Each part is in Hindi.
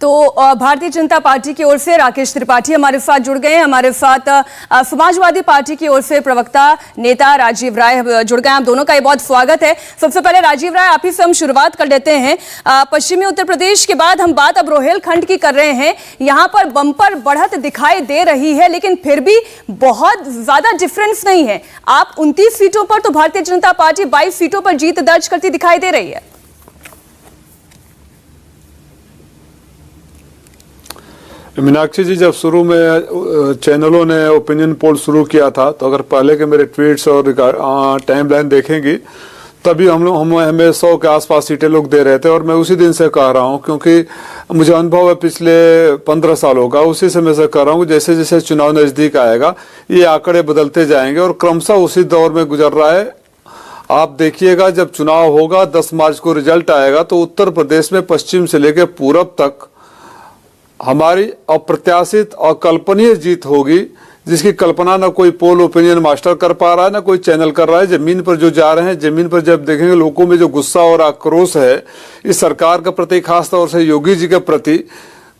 तो भारतीय जनता पार्टी की ओर से राकेश त्रिपाठी हमारे साथ जुड़ गए हैं। हमारे साथ समाजवादी पार्टी की ओर से प्रवक्ता नेता राजीव राय जुड़ गए हैं। आप दोनों का बहुत स्वागत है। सबसे पहले राजीव राय, आप ही से हम शुरुआत कर लेते हैं। पश्चिमी उत्तर प्रदेश के बाद हम बात अब रोहेलखंड की कर रहे हैं। यहाँ पर बम्पर बढ़त दिखाई दे रही है, लेकिन फिर भी बहुत ज्यादा डिफरेंस नहीं है। आप 29 सीटों पर तो भारतीय जनता पार्टी 22 सीटों पर जीत दर्ज करती दिखाई दे रही है। मीनाक्षी जी, जब शुरू में चैनलों ने ओपिनियन पोल शुरू किया था, तो अगर पहले के मेरे ट्वीट्स और टाइम लाइन देखेंगी, तभी हमें 100 के आसपास सीटें लोग दे रहे थे। और मैं उसी दिन से कह रहा हूं, क्योंकि मुझे अनुभव है पिछले 15 सालों का, उसी से मैं से कह रहा हूं, जैसे जैसे चुनाव नजदीक आएगा ये आंकड़े बदलते जाएंगे और क्रमशः उसी दौर में गुजर रहा है। आप देखिएगा, जब चुनाव होगा 10 मार्च को रिजल्ट आएगा, तो उत्तर प्रदेश में पश्चिम से लेकर पूरब तक हमारी अप्रत्याशित और कल्पनीय जीत होगी, जिसकी कल्पना ना कोई पोल ओपिनियन मास्टर कर पा रहा है, ना कोई चैनल कर रहा है। जमीन पर जो जा रहे हैं, जमीन पर जब देखेंगे लोगों में जो गुस्सा और आक्रोश है इस सरकार के प्रति, खास तौर से योगी जी के प्रति,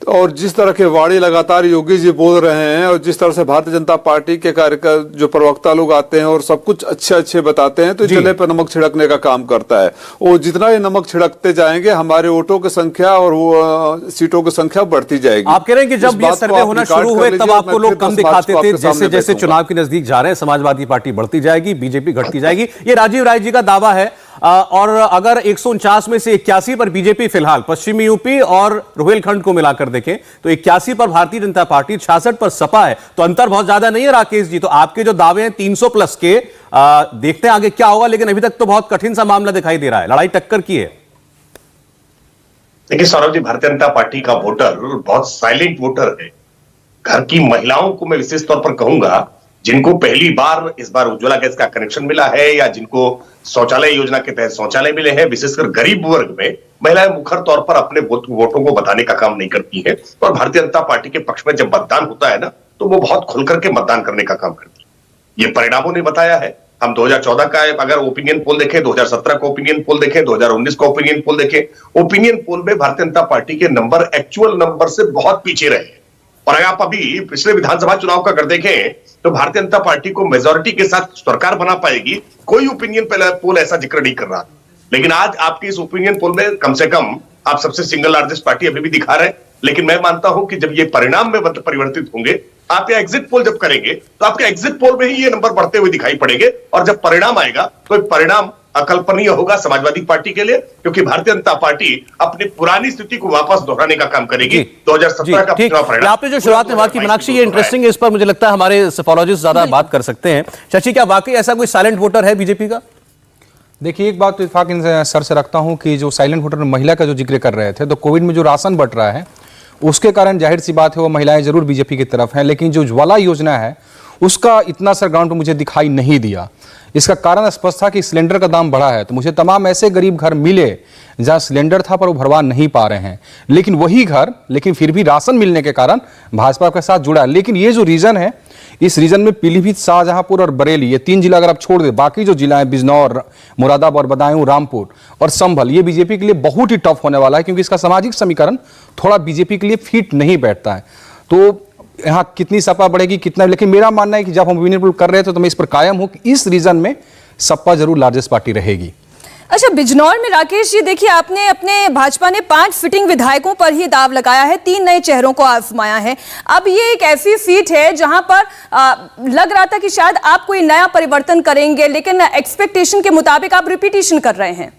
और जिस तरह के वाणी लगातार योगी जी बोल रहे हैं, और जिस तरह से भारतीय जनता पार्टी के कार्यकर जो प्रवक्ता लोग आते हैं और सब कुछ अच्छे अच्छे बताते हैं, तो जले पर नमक छिड़कने का काम करता है। और जितना ये नमक छिड़कते जाएंगे, हमारे वोटों की संख्या और वो सीटों की संख्या बढ़ती जाएगी। आप कह रहे हैं कि जब ये सर्वे होना शुरू हुए तब आपको लोग कम दिखाते थे, जैसे जैसे चुनाव के नजदीक जा रहे हैं समाजवादी पार्टी बढ़ती जाएगी, बीजेपी घटती जाएगी, ये राजीव राय जी का दावा है। और अगर 149 में से 81 पर बीजेपी फिलहाल पश्चिमी यूपी और रोहेलखंड को मिलाकर देखें तो 81 पर भारतीय जनता पार्टी, 66 पर सपा है, तो अंतर बहुत ज्यादा नहीं है राकेश जी। तो आपके जो दावे हैं 300 प्लस के, देखते हैं आगे क्या होगा, लेकिन अभी तक तो बहुत कठिन सा मामला दिखाई दे रहा है, लड़ाई टक्कर की है। देखिए सौरभ जी, भारतीय जनता पार्टी का वोटर बहुत साइलेंट वोटर है। घर की महिलाओं को मैं विशेष तौर पर कहूंगा, जिनको पहली बार इस बार उज्ज्वला गैस का कनेक्शन मिला है या जिनको शौचालय योजना के तहत शौचालय मिले हैं, विशेषकर गरीब वर्ग में महिलाएं मुखर तौर पर अपने वोटों को बताने का काम नहीं करती हैं। और भारतीय जनता पार्टी के पक्ष में जब मतदान होता है ना, तो वो बहुत खुल करके मतदान करने का काम करती है। ये परिणामों ने बताया है। हम 2014 का अगर ओपिनियन पोल देखें, 2017 का ओपिनियन पोल देखें, 2019 का ओपिनियन पोल देखें, ओपिनियन पोल में भारतीय जनता पार्टी के नंबर एक्चुअल नंबर से बहुत पीछे रहे। और अगर आप अभी पिछले विधानसभा चुनाव का अगर देखें, तो भारतीय जनता पार्टी को मेजोरिटी के साथ सरकार बना पाएगी, कोई ओपिनियन पोल ऐसा जिक्र नहीं कर रहा। लेकिन आज आपकी इस ओपिनियन पोल में कम से कम आप सबसे सिंगल लार्जेस्ट पार्टी अभी भी दिखा रहे हैं। लेकिन मैं मानता हूं कि जब ये परिणाम में परिवर्तित होंगे, आप ये एग्जिट पोल जब करेंगे, तो आपके एग्जिट पोल में ही ये नंबर बढ़ते हुए दिखाई पड़ेंगे। और जब परिणाम आएगा, तो परिणाम अकल्पनीय होगा समाजवादी पार्टी के लिए, क्योंकि भारतीय जनता पार्टी अपनी पुरानी स्थिति को वापस दोहराने का काम करेगी। 2017 का चुनाव परिणाम आपने जो शुरुआत में बात की मीनाक्षी, ये इंटरेस्टिंग है, इस पर मुझे लगता है हमारे सोफोलॉजिस्ट ज्यादा बात कर सकते हैं। शशि, क्या वाकई ऐसा कोई साइलेंट वोटर है बीजेपी का? देखिए, एक बात तो इत्तेफाक सर से रखता हूं कि जो साइलेंट वोटर महिला का जो जिक्र कर रहे थे, तो कोविड में जो राशन बंट रहा है उसके कारण जाहिर सी बात है वो महिलाएं जरूर बीजेपी की तरफ हैं। लेकिन जो उज्ज्वला योजना है उसका इतना असर ग्राउंड पर मुझे दिखाई नहीं दिया। इसका कारण स्पष्ट था कि सिलेंडर का दाम बढ़ा है, तो मुझे तमाम ऐसे गरीब घर मिले जहां सिलेंडर था पर वो भरवा नहीं पा रहे हैं, लेकिन वही घर लेकिन फिर भी राशन मिलने के कारण भाजपा के साथ जुड़ा है। लेकिन ये जो रीजन है, इस रीजन में पीलीभीत, शाहजहांपुर और बरेली, ये 3 जिला अगर आप छोड़ दे, बाकी जो जिला है बिजनौर, मुरादाबाद, बदायूं, रामपुर और संभल, ये बीजेपी के लिए बहुत ही टफ होने वाला है, क्योंकि इसका सामाजिक समीकरण थोड़ा बीजेपी के लिए फिट नहीं बैठता है। तो यहाँ कितनी सपा बढ़ेगी कितना, लेकिन मेरा मानना है कि जब हम ओपिनियन पोल कर रहे थे तो मैं इस पर कायम हूं कि इस रीजन में सपा जरूर लार्जेस्ट पार्टी रहेगी। अच्छा, बिजनौर में राकेश जी, देखिए आपने अपने भाजपा ने 5 सिटिंग विधायकों पर ही दाव लगाया है, 3 नए चेहरों को आजमाया है। अब ये एक ऐसी सीट है जहां पर लग रहा था कि शायद आप कोई नया परिवर्तन करेंगे, लेकिन एक्सपेक्टेशन के मुताबिक आप रिपीटेशन कर रहे हैं।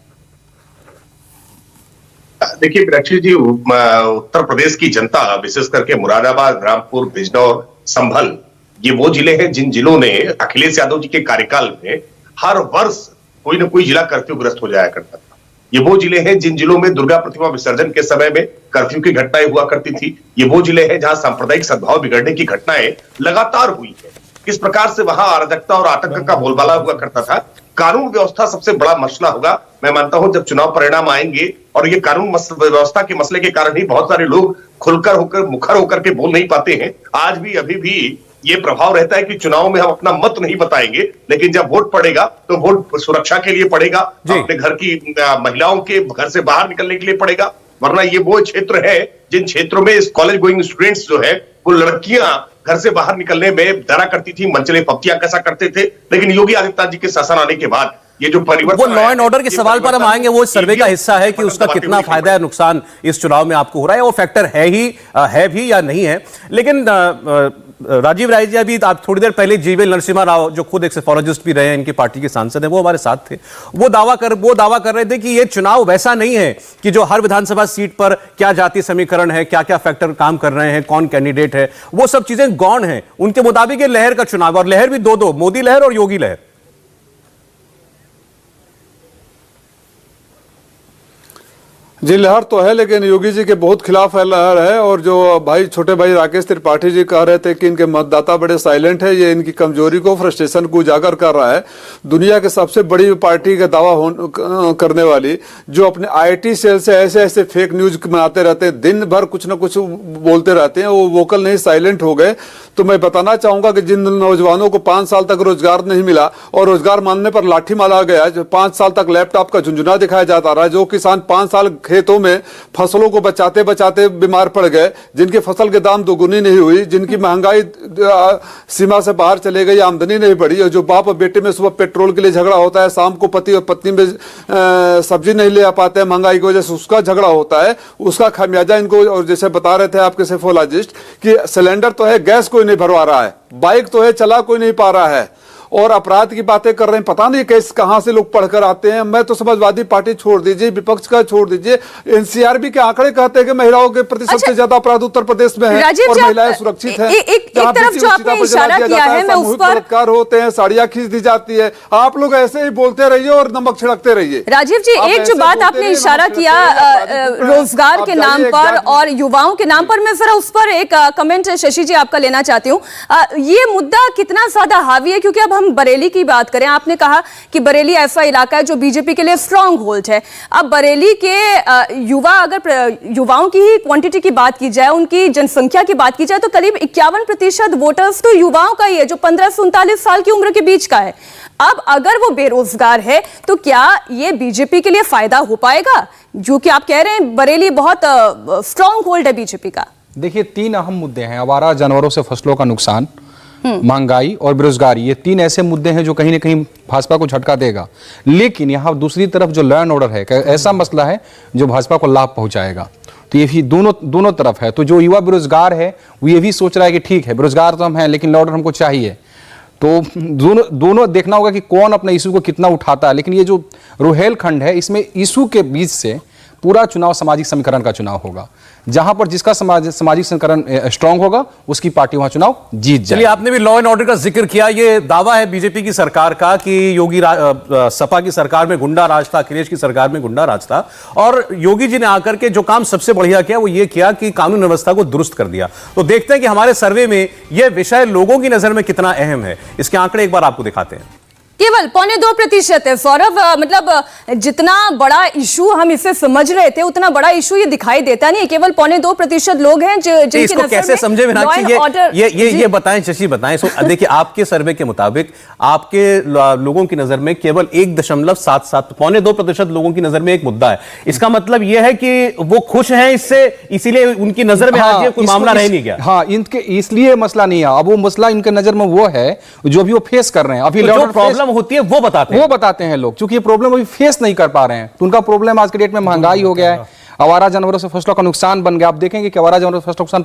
देखिए मीनाक्षी जी, उत्तर प्रदेश की जनता विशेष करके मुरादाबाद, रामपुर, बिजनौर, संभल, ये वो जिले हैं जिन जिलों ने अखिलेश यादव जी के कार्यकाल में हर वर्ष कोई ना कोई जिला कर्फ्यू ग्रस्त हो जाया करता था। ये वो जिले हैं जिन जिलों में दुर्गा प्रतिमा विसर्जन के समय में कर्फ्यू की घटनाएं हुआ करती थी। ये वो जिले हैं जहां सांप्रदायिक सद्भाव बिगड़ने की घटनाएं लगातार हुई है। किस प्रकार से वहां अराजकता और आतंक का बोलबाला हुआ करता था। कानून व्यवस्था सबसे बड़ा मसला होगा। मैं मानता हूं जब चुनाव परिणाम आएंगे और ये कानून व्यवस्था के मसले के कारण ही बहुत सारे लोग खुलकर होकर मुखर होकर के बोल नहीं पाते हैं। आज भी अभी भी ये प्रभाव रहता है कि चुनाव में हम अपना मत नहीं बताएंगे, लेकिन जब वोट पड़ेगा तो वोट सुरक्षा के लिए पड़ेगा, अपने घर की महिलाओं के घर से बाहर निकलने के लिए पड़ेगा। वरना ये वो क्षेत्र है जिन क्षेत्रों में इस कॉलेज गोइंग स्टूडेंट्स जो है वो लड़कियां घर से बाहर निकलने में डरा करती थी, मंचले पप्तियां कसा करते थे। लेकिन योगी आदित्यनाथ जी के शासन आने के बाद ये जो परिवर्तन, वो लॉ एंड ऑर्डर के सवाल पर हम आएंगे, वो सर्वे का हिस्सा है कि उसका कितना फायदा या नुकसान इस चुनाव में आपको हो रहा है, वो फैक्टर है भी या नहीं है। लेकिन राजीव राय जी, अभी आप थोड़ी देर पहले जीवीएल नरसिम्हा राव, जो खुद एक सेफोलॉजिस्ट भी रहे हैं, इनकी पार्टी के सांसद हैं, वो हमारे साथ थे। वो दावा कर रहे थे कि ये चुनाव वैसा नहीं है कि जो हर विधानसभा सीट पर क्या जातीय समीकरण है, क्या क्या फैक्टर काम कर रहे हैं, कौन कैंडिडेट है, वो सब चीजें गौण हैं। उनके मुताबिक ये लहर का चुनाव, और लहर भी दो, मोदी लहर और योगी लहर। जी, लहर तो है, लेकिन योगी जी के बहुत खिलाफ है लहर है। और जो छोटे भाई राकेश त्रिपाठी जी कह रहे थे कि इनके मतदाता बड़े साइलेंट है, ये इनकी कमजोरी को, फ्रस्ट्रेशन को उजागर कर रहा है। दुनिया के सबसे बड़ी पार्टी का दावा करने वाली, जो अपने आईटी सेल से ऐसे ऐसे फेक न्यूज बनाते रहते हैं, दिन भर कुछ ना कुछ बोलते रहते हैं, वो वोकल नहीं, साइलेंट हो गए। तो मैं बताना चाहूंगा कि जिन नौजवानों को 5 साल तक रोजगार नहीं मिला और रोजगार मानने पर लाठी मारा गया, जो 5 साल तक लैपटॉप का झुंझुना दिखाया जाता रहा, जो किसान 5 साल खेतों में फसलों को बचाते बचाते बीमार पड़ गए, जिनकी फसल के दाम दोगुनी नहीं हुई, जिनकी महंगाई सीमा से बाहर चले गई, आमदनी नहीं बढ़ी, और जो बाप और बेटे में सुबह पेट्रोल के लिए झगड़ा होता है, शाम को पति और पत्नी में सब्जी नहीं ले आ पाते हैं महंगाई की वजह से, उसका झगड़ा होता है, उसका खामियाजा इनको। और जैसे बता रहे थे आपके सेफोलॉजिस्ट कि सिलेंडर तो है, गैस कोई नहीं भरवा रहा है, बाइक तो है, चला कोई नहीं पा रहा है, और अपराध की बातें कर रहे हैं। पता नहीं कैसे कहां से लोग पढ़कर आते हैं। मैं तो समाजवादी पार्टी छोड़ दीजिए, विपक्ष का छोड़ दीजिए, एनसीआर के आंकड़े कहते हैं कि महिलाओं के प्रति सबसे ज्यादा अपराध उत्तर प्रदेश में है और महिलाएं सुरक्षित हैं। एक तरफ जो आपने इशारा किया है, मैं उस पर बलात्कार होते हैं, साड़ियां खींच दी जाती है। आप लोग ऐसे ही बोलते रहिए और नमक छिड़कते रहिए। राजीव जी, एक जो बात आपने इशारा किया रोजगार के नाम पर और युवाओं के नाम पर, मैं जरा उस पर एक कमेंट शशि जी आपका लेना चाहती हूँ। ये मुद्दा कितना ज्यादा हावी है, क्योंकि अब हम बरेली की बात करें, आपने कहा कि बरेली ऐसा इलाका है जो बीजेपी के लिए स्ट्रांग होल्ड है। अब बरेली के युवाओं की ही क्वांटिटी की बात की जाए, उनकी जनसंख्या की बात की जाए, तो करीब 51% वोटर्स तो युवाओं का ही है, जो 15 से 39 साल की उम्र के बीच का है। अब अगर वो बेरोजगार है तो क्या ये बीजेपी के लिए फायदा हो पाएगा, जो कि आप कह रहे हैं बरेली बहुत स्ट्रांग होल्ड है बीजेपी का? देखिए, 3 अहम मुद्दे हैं: आवारा जानवरों से फसलों का नुकसान, महंगाई और बेरोजगारी। ये 3 ऐसे मुद्दे हैं जो कहीं ना कहीं भाजपा को झटका देगा। लेकिन यहाँ दूसरी तरफ जो लॉ एंड ऑर्डर है, ऐसा मसला है जो भाजपा को लाभ पहुंचाएगा। तो ये भी दोनों तरफ है। तो जो युवा बेरोजगार है वो ये भी सोच रहा है कि ठीक है, बेरोजगार तो हम हैं, लेकिन लॉ ऑर्डर हमको चाहिए। तो दोनों देखना होगा कि कौन अपने इशू को कितना उठाता है। लेकिन ये जो रोहेलखंड है, इसमें इशू के बीच से पूरा चुनाव सामाजिक समीकरण का चुनाव होगा। जहां पर जिसका सामाजिक समीकरण स्ट्रांग होगा, उसकी पार्टी वहां चुनाव जीत जाए। चलिए, आपने भी लॉ एंड ऑर्डर का जिक्र किया। ये दावा है बीजेपी की सरकार का कि योगी सपा की सरकार में गुंडा राज था, अखिलेश की सरकार में गुंडा राज था, और योगी जी ने आकर के जो काम सबसे बढ़िया किया वो ये किया कि कानून व्यवस्था को दुरुस्त कर दिया। तो देखते हैं कि हमारे सर्वे में यह विषय लोगों की नजर में कितना अहम है। इसके आंकड़े एक बार आपको दिखाते हैं। केवल 0.2% है सौरभ। मतलब जितना बड़ा इशू हम इसे समझ रहे थे, उतना बड़ा इशू ये दिखाई देता नहीं है। केवल 0.2% लोग हैं जिनकी इसको कैसे समझे मीनाक्षी, ये बताएं, शशि बताएं। देखिए, आपके सर्वे के मुताबिक आपके लोगों की नजर में केवल 1.77, 0.2% लोगों की नजर में एक मुद्दा है। इसका मतलब यह है कि वो खुश हैं इससे, इसीलिए उनकी नजर में आज ये कोई मामला रह नहीं गया। हाँ, इनके इसलिए मसला नहीं है। अब वो मसला इनके नजर में वो है जो भी वो फेस कर रहे हैं। अभी जो प्रॉब्लम होती है वो बताते हैं लोग, क्योंकि ये प्रॉब्लम अभी फेस नहीं कर पा रहे हैं। तो उनका प्रॉब्लम आज के डेट में महंगाई हो गया है, आवारा जानवरों से फसलों का नुकसान बन गया। आप देखेंगे कि आवारा जानवरों से फसलों का नुकसान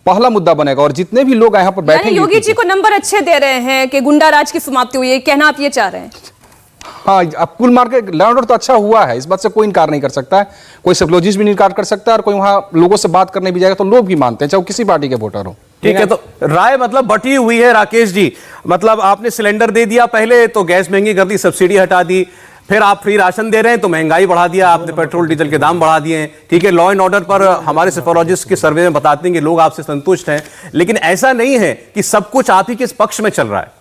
पहला मुद्दा बनेगा। और जितने भी लोग यहाँ पर बैठे, योगी जी को नंबर अच्छे दे रहे हैं कि गुंडा राज की समाप्ति हुई है, कहना आप ये चाह रहे हैं? हाँ, अब कुल मार के लॉ एंड ऑर्डर तो अच्छा हुआ है, इस बात से कोई इनकार नहीं कर सकता है। कोई सेफोलॉजिस्ट भी इनकार कर सकता है, और कोई वहां लोगों से बात करने भी जाएगा तो लोग भी मानते हैं, चाहे वो किसी पार्टी के वोटर हो। ठीक है, तो राय मतलब बटी हुई है राकेश जी। मतलब आपने सिलेंडर दे दिया पहले, तो गैस महंगी कर दी, सब्सिडी हटा दी, फिर आप फ्री राशन दे रहे हैं तो महंगाई बढ़ा दिया आपने, पेट्रोल डीजल के दाम बढ़ा दिए हैं। ठीक है, लॉ एंड ऑर्डर पर हमारे सेफोलॉजिस्ट के सर्वे में बताते हैं कि लोग आपसे संतुष्ट हैं, लेकिन ऐसा नहीं है कि सब कुछ आप ही के पक्ष में चल रहा है।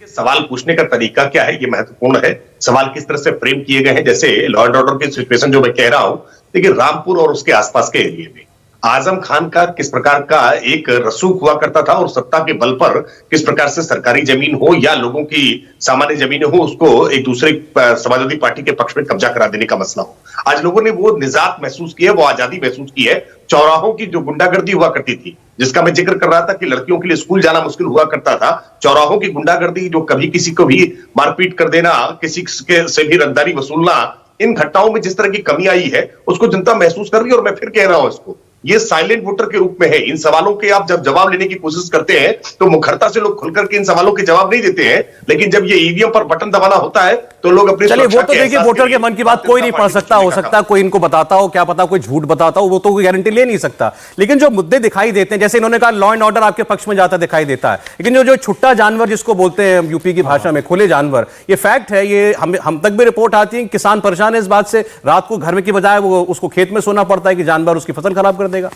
सवाल पूछने का तरीका क्या है, ये महत्वपूर्ण है। सवाल किस तरह से फ्रेम किए गए हैं। जैसे लॉ एंड ऑर्डर की सिचुएशन जो मैं कह रहा हूं, देखिए रामपुर और उसके आसपास के एरिया में आजम खान का किस प्रकार का एक रसूख हुआ करता था और सत्ता के बल पर किस प्रकार से सरकारी जमीन हो या लोगों की सामान्य जमीनें हो उसको एक दूसरे समाजवादी पार्टी के पक्ष में कब्जा करा देने का मसला हो। आज लोगों ने वो निजात महसूस की है, वो आजादी महसूस की है। चौराहों की जो गुंडागर्दी हुआ करती थी, जिसका मैं जिक्र कर रहा था कि लड़कियों के लिए स्कूल जाना मुश्किल हुआ करता था, चौराहों की गुंडागर्दी जो कभी किसी को भी मारपीट कर देना, किसी से भी रंगदारी वसूलना, इन घटनाओं में जिस तरह की कमी आई है उसको जनता महसूस कर रही है। और मैं फिर कह रहा हूं इसको, ये साइलेंट वोटर के रूप में है। इन सवालों के आप जब जवाब लेने की कोशिश करते हैं तो मुखरता से लोग खुलकर के इन सवालों के जवाब नहीं देते हैं, लेकिन जब ये ईवीएम पर बटन दबाना होता है तो लोग अपनी चलिए वो तो देखिए, वोटर के मन की बात कोई नहीं पढ़ सकता, हो सकता कोई इनको बताता हो, क्या पता कोई झूठ बताता हो, वो तो कोई गारंटी ले नहीं सकता। लेकिन जो मुद्दे दिखाई देते हैं, जैसे इन्होंने कहा लॉ एंड ऑर्डर आपके पक्ष में जाता दिखाई देता है, लेकिन जो छुट्टा जानवर जिसको बोलते हैं यूपी की भाषा में, खुले जानवर, ये फैक्ट है, ये हम तक भी रिपोर्ट आती है, किसान परेशान है इस बात से, रात को घर में की बजाय वो उसको खेत में सोना पड़ता है कि जानवर उसकी फसल खराब कर देगा।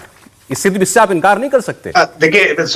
इससे आप इनकार नहीं कर सकते। देखिए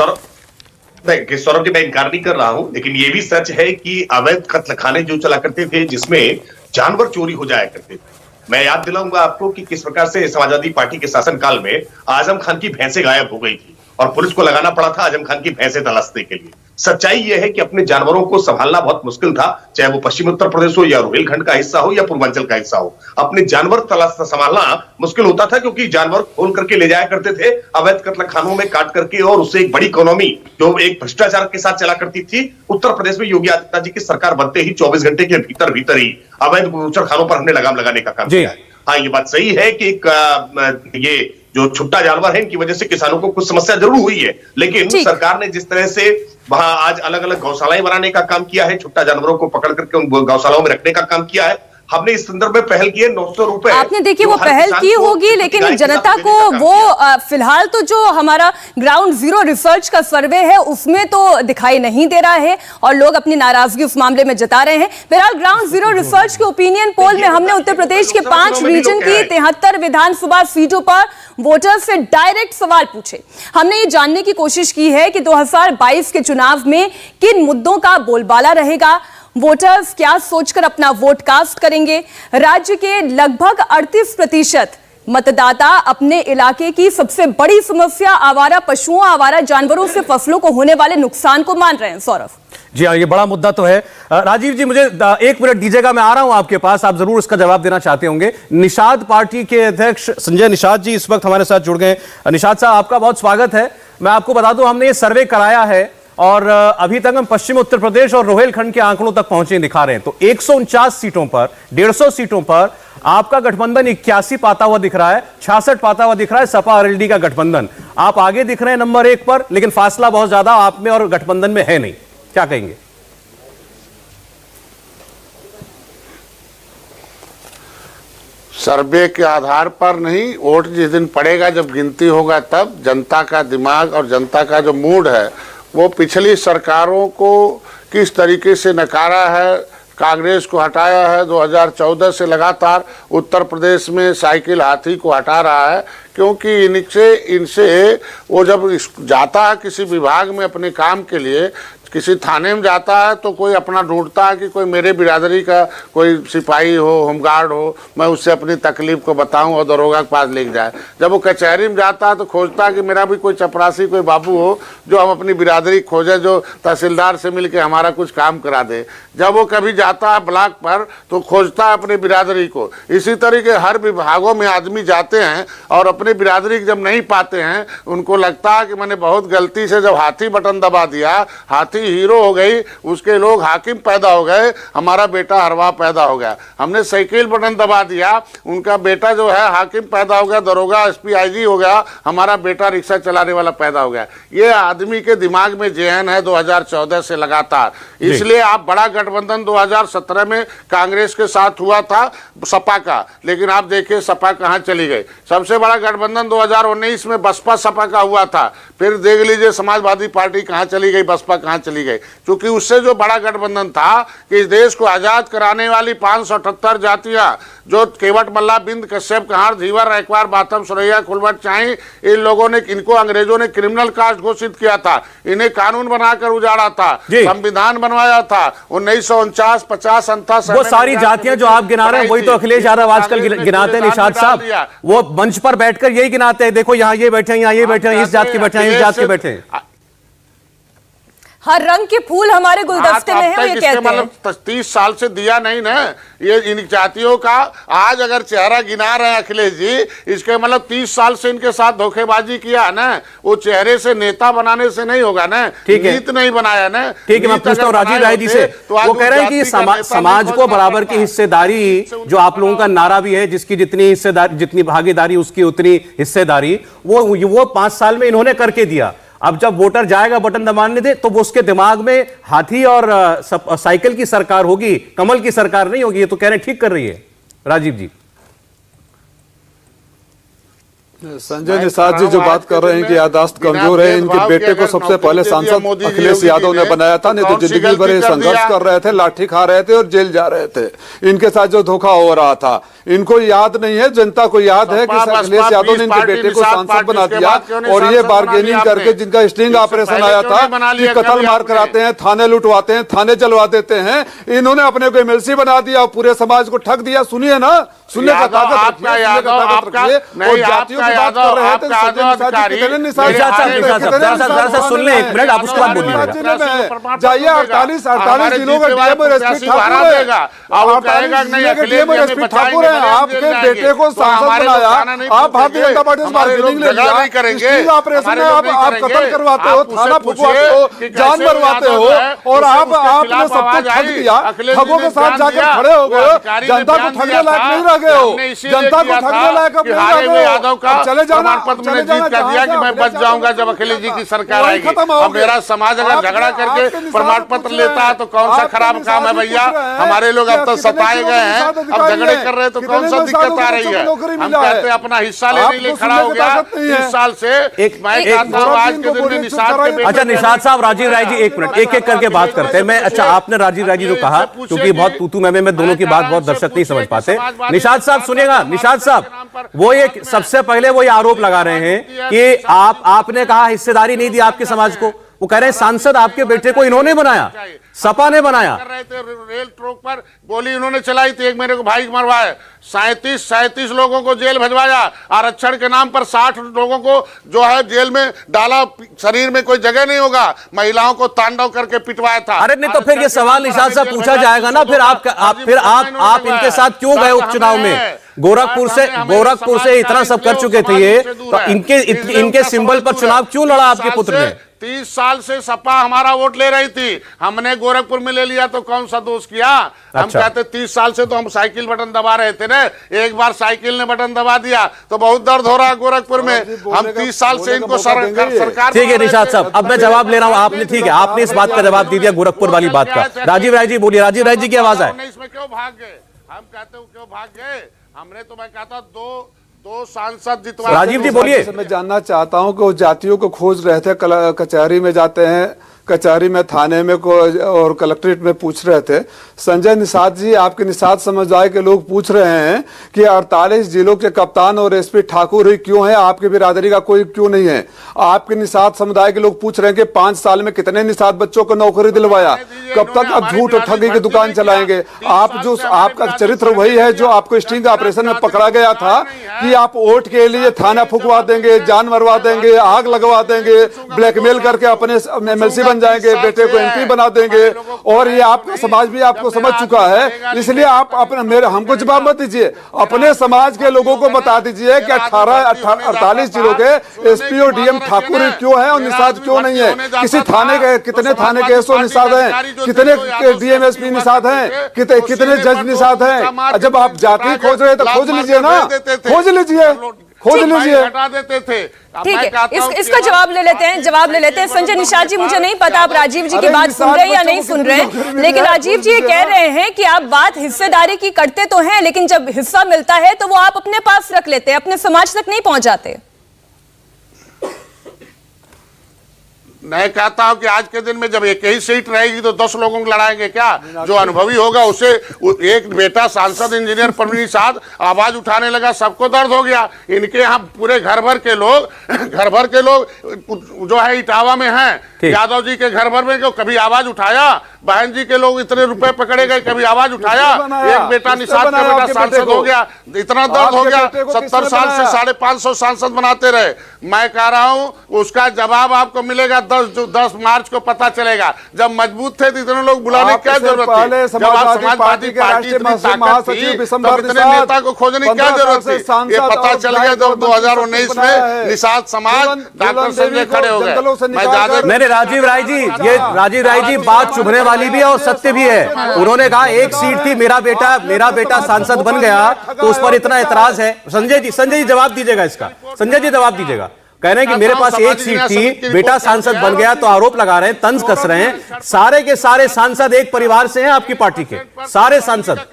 सौरभ जी, मैं इनकार नहीं कर रहा हूं, लेकिन यह भी सच है कि अवैध कत्लखाने जो चला करते थे जिसमें जानवर चोरी हो जाया करते थे। मैं याद दिलाऊंगा आपको कि किस प्रकार से समाजवादी पार्टी के शासनकाल में आजम खान की भैंसें गायब हो गई थी और पुलिस को लगाना पड़ा था आजम खान की भैंसें तलाशने के लिए। सच्चाई यह है कि अपने जानवरों को संभालना बहुत मुश्किल था, चाहे वो पश्चिमी उत्तर प्रदेश हो या रोहिलखंड का हिस्सा हो या पूर्वांचल का हिस्सा हो। अपने जानवर संभालना मुश्किल होता था क्योंकि जानवर खोल करके ले जाया करते थे अवैध कत्लखानों में काट करके, और उससे एक बड़ी इकोनॉमी जो एक भ्रष्टाचार के साथ चला करती थी। उत्तर प्रदेश में योगी आदित्यनाथ जी की सरकार बनते ही 24 घंटे के भीतर ही अवैध बूचड़खानों पर हमने लगाम लगाने का काम किया है। हाँ, ये बात सही है कि ये जो छुट्टा जानवर है इनकी वजह से किसानों को कुछ समस्या जरूर हुई है, लेकिन सरकार ने जिस तरह से वहां आज अलग अलग गौशालाएं बनाने का काम किया है, छुट्टा जानवरों को पकड़ करके उन गौशालाओं में रखने का काम किया है, हमने इस संदर्भ में पहल की है। 900 रुपए आपने देखिए वो पहल की होगी, लेकिन जनता को वो फिलहाल तो जो हमारा ग्राउंड जीरो रिसर्च का सर्वे है उसमें तो दिखाई नहीं दे रहा है और लोग अपनी नाराजगी उस मामले में जता रहे हैं। फिलहाल ग्राउंड जीरो रिसर्च के ओपिनियन पोल में हमने उत्तर प्रदेश के 5 रीजन की 73 विधानसभा सीटों पर वोटर्स से डायरेक्ट सवाल पूछे। हमने ये जानने की कोशिश की है कि 2022 के चुनाव में किन मुद्दों का बोलबाला रहेगा, वोटर्स क्या सोचकर अपना वोट कास्ट करेंगे। राज्य के लगभग 38% मतदाता अपने इलाके की सबसे बड़ी समस्या आवारा पशुओं, आवारा जानवरों से फसलों को होने वाले नुकसान को मान रहे हैं। सौरभ जी हाँ, ये बड़ा मुद्दा तो है। राजीव जी, मुझे 1 मिनट दीजिएगा, मैं आ रहा हूं आपके पास, आप जरूर इसका जवाब देना चाहते होंगे। निषाद पार्टी के अध्यक्ष संजय निषाद जी इस वक्त हमारे साथ जुड़ गए। निषाद साहब, आपका बहुत स्वागत है। मैं आपको बता दूं, हमने ये सर्वे कराया है और अभी तक हम पश्चिमी उत्तर प्रदेश और रोहिलखंड के आंकड़ों तक पहुंचे दिखा रहे हैं। तो 149 सीटों पर, 150 सीटों पर आपका गठबंधन 81 पाता हुआ दिख रहा है, 66 पाता हुआ दिख रहा है सपा आरएलडी का गठबंधन। आप आगे दिख रहे हैं नंबर 1 पर, लेकिन फासला बहुत ज्यादा आप में और गठबंधन में है नहीं। क्या कहेंगे? सर्वे के आधार पर नहीं, वोट जिस दिन पड़ेगा, जब गिनती होगा, तब जनता का दिमाग और जनता का जो मूड है वो पिछली सरकारों को किस तरीके से नकारा है, कांग्रेस को हटाया है, 2014 से लगातार उत्तर प्रदेश में साइकिल हाथी को हटा रहा है, क्योंकि इनसे वो जब जाता है किसी विभाग में अपने काम के लिए, किसी थाने में जाता है तो कोई अपना ढूंढता है कि कोई मेरे बिरादरी का कोई सिपाही हो, होमगार्ड हो, मैं उससे अपनी तकलीफ को बताऊं और दरोगा के पास लेके जाए। जब वो कचहरी में जाता है तो खोजता है कि मेरा भी कोई चपरासी, कोई बाबू हो जो हम अपनी बिरादरी खोजे, जो तहसीलदार से मिलके हमारा कुछ काम करा दे। जब वो कभी जाता है ब्लॉक पर तो खोजता है अपनी बिरादरी को। इसी तरीके हर विभागों में आदमी जाते हैं और अपनी बिरादरी जब नहीं पाते हैं, उनको लगता है कि मैंने बहुत गलती से जब हाथी बटन दबा दिया, हाथी हीरो हो गई, उसके लोग हाकिम पैदा हो गए, हमारा बेटा हरवा पैदा हो गया। हमने साइकिल बटन दबा दिया, उनका बेटा जो है हाकिम पैदा हो गया, दरोगा, एसपी, आईजी हो गया, हमारा बेटा रिक्शा चलाने वाला पैदा हो गया। ये आदमी के दिमाग में जेहन है 2014 से लगातार। इसलिए आप बड़ा गठबंधन 2017 में कांग्रेस के साथ हुआ था सपा का, लेकिन आप देखिए सपा कहाँ चली गई। सबसे बड़ा गठबंधन 2019 में बसपा सपा का हुआ था, फिर देख लीजिए समाजवादी पार्टी कहाँ चली गई, बसपा कहाँ चली चली गई, क्योंकि उससे जो बड़ा गठबंधन था कि इस देश को आजाद कराने वाली 578 जातियां, जो केवट मल्ला, बिंद, कश्यप, कहार, धीवर, रैकवार, बाथम, सुरैया, खुलवट, चाही, इन लोगों ने, इनको अंग्रेजों ने क्रिमिनल कास्ट घोषित किया था, इन्हें कानून बनाकर उजाड़ा था, संविधान बनवाया था 1949, 50, 58। वो सारी जातियां जो आप गिना रहे हैं वही तो अखिलेश यादव आजकल गिनाते हैं निषाद साहब। वो मंच पर बैठकर यही गिनाते हैं, देखो यहाँ ये बैठे हैं, यहाँ ये बैठे हैं, इस जात के बैठे हैं, इस जात के बैठे हैं। हर रंग के फूल हमारे गुलदस्ते में है, ये कहते हैं। मतलब 30 साल से दिया नहीं ना ये इन जातियों का। आज अगर चेहरा गिना रहे हैं अखिलेश जी, इसके मतलब 30 साल से इनके साथ धोखेबाजी किया है ना, वो चेहरे से नेता बनाने से नहीं होगा ना, नीत नहीं बनाया ना। ठीक है, मैं पूछता हूँ राजीव राय जी से, वो कह रहे हैं कि समाज को बराबर की हिस्सेदारी, जो आप लोगों का नारा भी है, जिसकी जितनी हिस्सेदारी, जितनी भागीदारी उसकी उतनी हिस्सेदारी, वो 5 साल में इन्होंने करके दिया। अब जब वोटर जाएगा बटन दबाने दे, तो वो उसके दिमाग में हाथी और साइकिल की सरकार होगी, कमल की सरकार नहीं होगी। ये तो कह रहे हैं, ठीक कर रही है राजीव जी। संजय निषाद जी जो बात कर रहे हैं कि याददाश्त कमजोर है, इनके बेटे को सबसे पहले सांसद अखिलेश यादव ने बनाया था, नहीं तो जिंदगी भर संघर्ष कर रहे थे, लाठी खा रहे थे और जेल जा रहे थे। इनके साथ जो धोखा हो रहा था इनको याद नहीं है, जनता को याद है कि अखिलेश यादव ने इनके बेटे को सांसद बना दिया, और ये बार्गेनिंग करके जिनका स्टिंग ऑपरेशन आया था कि कत्ल मार कराते हैं, थाने लुटवाते हैं, थाने जलवा देते हैं, इन्होंने अपने को एमएलसी बना दिया और पूरे समाज को ठग दिया। सुनिए ना, सुनने का ताकत सुन ले, 1 मिनट, आप उसके बाद बोलिए। जाइए 48 जिलों का डीएम एसपी ठाकुर है, आपके बेटे को सांसद बनाया, आप भारतीय जनता पार्टी से बार्गेनिंग ले लिया, ऑपरेशन में आप कत्ल करवाते हो, थाना फुकवाते हो, जान मरवाते हो, और आपने सबको ठग दिया। ठगों के साथ जाकर खड़े हो गए, जनता को ठगने लायक नहीं रह गए हो, जनता को ठगने लायक अब नहीं रह गए हो। चले जाना, मैंने जीत कर दिया कि मैं बच जाऊंगा जब अखिलेश जी की सरकार आएगी। अब मेरा समाज अगर झगड़ा करके प्रमाण पत्र लेता है तो कौन सा खराब काम है भैया? हमारे लोग अब तो सताए गए हैं, अब झगड़े कर रहे हैं तो कौन सा दिक्कत आ रही है? हम कहते हैं अपना हिस्सा लेने के लिए खड़ा हो गया 30 साल से। आज के दिन में निषाद। अच्छा निषाद साहब, राजीव राय जी, 1 मिनट, एक एक करके बात करते हैं। मैं, अच्छा आपने राजीव राय जी जो कहा, क्योंकि बहुत तू में दोनों की बात बहुत दर्शक नहीं समझ पाते। निषाद साहब सुनिएगा, निषाद साहब, वो एक सबसे पहले वो ये आरोप लगा रहे हैं कि आपने कहा हिस्सेदारी नहीं दी आपके समाज को। वो कह रहे हैं सांसद आपके बेटे को इन्होंने बनाया, सपा ने बनाया। कर रहे थे रेल ट्रैक पर गोली इन्होंने चलाई थी, एक मेरे को भाई मरवाए, 37 लोगों को जेल भिजवाया, आरक्षण के नाम पर 60 लोगों को जो है जेल में डाला, शरीर में कोई जगह नहीं होगा, महिलाओं को तांडव करके पिटवाया था। अरे नहीं तो फिर ये सवाल निषाद साहब पूछा जाएगा ना, फिर आप इनके साथ क्यों गए उपचुनाव में? गोरखपुर से इतना सब कर चुके थे ये, तो इनके सिंबल पर चुनाव क्यों लड़ा आपके पुत्र ने? 30 साल से सपा हमारा वोट ले रही थी, हमने गोरखपुर में ले लिया तो कौन सा दोष किया? हम कहते 30 साल से तो हम साइकिल बटन दबा रहे थे ना, एक बार साइकिल ने बटन दबा दिया तो बहुत दर्द हो रहा है गोरखपुर में। हम 30 साल से इनको सरकार। ठीक है निषाद साहब, अब मैं जवाब ले रहा हूं, आपने ठीक है, आपने इस बात का जवाब दे दिया गोरखपुर वाली बात का। राजीव राय जी बोलिए, राजीव राय जी की आवाज आए। इसमें क्यों भाग गए? हम कहते हो क्यों भाग गए? हमने तो मैं कहता दो सांसद जितवा। राजीव जी बोलिए। मैं जानना चाहता हूं कि वो जातियों को खोज रहे थे, कचहरी में जाते हैं, कचहरी में, थाने में और कलेक्ट्रेट में पूछ रहे थे। संजय निषाद जी, आपके निषाद समुदाय के लोग पूछ रहे हैं कि 48 जिलों के कप्तान और एसपी ठाकुर ही क्यों है, आपकी बिरादरी का कोई क्यों नहीं है? आपके निषाद समुदाय के लोग पूछ रहे हैं कि 5 साल में कितने निषाद बच्चों को नौकरी दिलवाया? कब तक आप झूठ और ठगी की दुकान चलाएंगे? आपका चरित्र वही है जो आपको स्टिंग ऑपरेशन में पकड़ा गया था कि आप वोट के लिए थाना फुकवा देंगे, जान मरवा देंगे, आग लगवा देंगे, ब्लैकमेल करके अपने एमएलसी बन जाएंगे, बेटे को एमपी बना देंगे, और ये आपका समाज भी आपको समझ चुका है। इसलिए आप अपने हमको जवाब मत दीजिए, अपने समाज के लोगों को बता दीजिए कि 48 जिलों के एसपी और डीएम ठाकुर क्यों है और निषाद क्यों नहीं है? किसी थाने के, कितने थाने के एसओ निषाद हैं, कितने डीएम एसपी निषाद हैं, कितने जज निषाद हैं? जब आप जाति खोज रहे हैं तो खोज लीजिए ना, खोज लीजिए। हटा देते थे। ठीक है, इसका जवाब ले लेते हैं। संजय निषाद जी, मुझे नहीं पता आप राजीव जी की बात सुन रहे हैं या नहीं सुन रहे हैं, लेकिन राजीव जी ये कह रहे हैं कि आप बात हिस्सेदारी की करते तो हैं, लेकिन जब हिस्सा मिलता है तो वो आप अपने पास रख लेते हैं, अपने समाज तक नहीं पहुंच जाते। मैं कहता हूं कि आज के दिन में जब एक ही सीट रहेगी तो 10 लोगों को लड़ाएंगे क्या? जो अनुभवी होगा उसे, एक बेटा सांसद इंजीनियर परवीन निषाद आवाज उठाने लगा, सबको दर्द हो गया। इनके यहाँ पूरे घर भर के लोग जो है इटावा में हैं, यादव जी के घर भर में कभी आवाज उठाया? बहन जी के लोग इतने रुपए पकड़े गए, कभी आवाज उठाया? एक बेटा निषाद का बेटा सांसद हो गया, इतना दर्द हो गया। 70 साल से 550 सांसद बनाते रहे। मैं कह रहा हूं उसका जवाब आपको मिलेगा 10 मार्च को पता चलेगा। जब मजबूत थे तो इतने लोग बुलाने की क्या जरूरत थी? जब आप समाजवादी पार्टी इतनी ताकत थी तब इतने नेता को खोजने की क्या जरूरत थी? ये पता चल गया जब 2019 में निषाद समाज डॉक्टर संजय खड़े हो गए। नहीं, राजीव राय जी, ये राजीव राय जी बात चुभने वाली भी है और सत्य भी है। उन्होंने कहा एक सीट थी, मेरा बेटा सांसद बन गया, तो उस पर इतना एतराज है। संजय जी जवाब दीजिएगा इसका। संजय जी जवाब दीजिएगा। कह रहे हैं कि मेरे पास एक सीट थी, बेटा सांसद बन गया, तो आरोप लगा रहे हैं, तंज कस रहे हैं। सारे के सारे सांसद एक परिवार से हैं आपकी पार्टी के, सारे सांसद।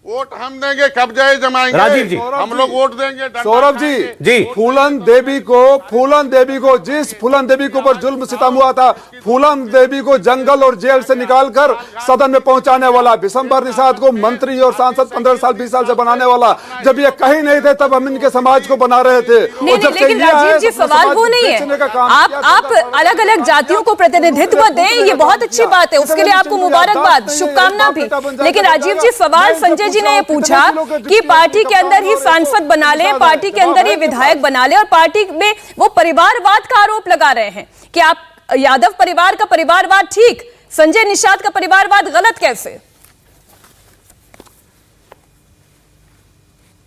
वोट हम देंगे, कब्जा जमाएंगे। राजीव जी, हम लोग वोट देंगे। सौरभ जी, फूलन देवी को जिस फूलन देवी के ऊपर जुल्म सितम हुआ था, फूलन देवी को जंगल और जेल से निकालकर सदन में पहुंचाने वाला, विशंबर निषाद को मंत्री और सांसद 15 साल 20 साल से बनाने वाला, जब ये कहीं नहीं थे तब हम इनके समाज को बना रहे थे। लेकिन राजीव जी, सवाल वो नहीं है। आप अलग अलग जातियों को प्रतिनिधित्व दें, ये बहुत अच्छी बात है, उसके लिए आपको मुबारकबाद, शुभकामना भी। लेकिन राजीव जी, सवाल संजय जी ने ये पूछा कि पार्टी के अंदर ही सांसद बना ले, पार्टी के अंदर ही विधायक बना ले, और पार्टी में वो परिवारवाद का आरोप लगा रहे हैं कि आप यादव परिवार का परिवारवाद ठीक, संजय निषाद का परिवारवाद गलत कैसे?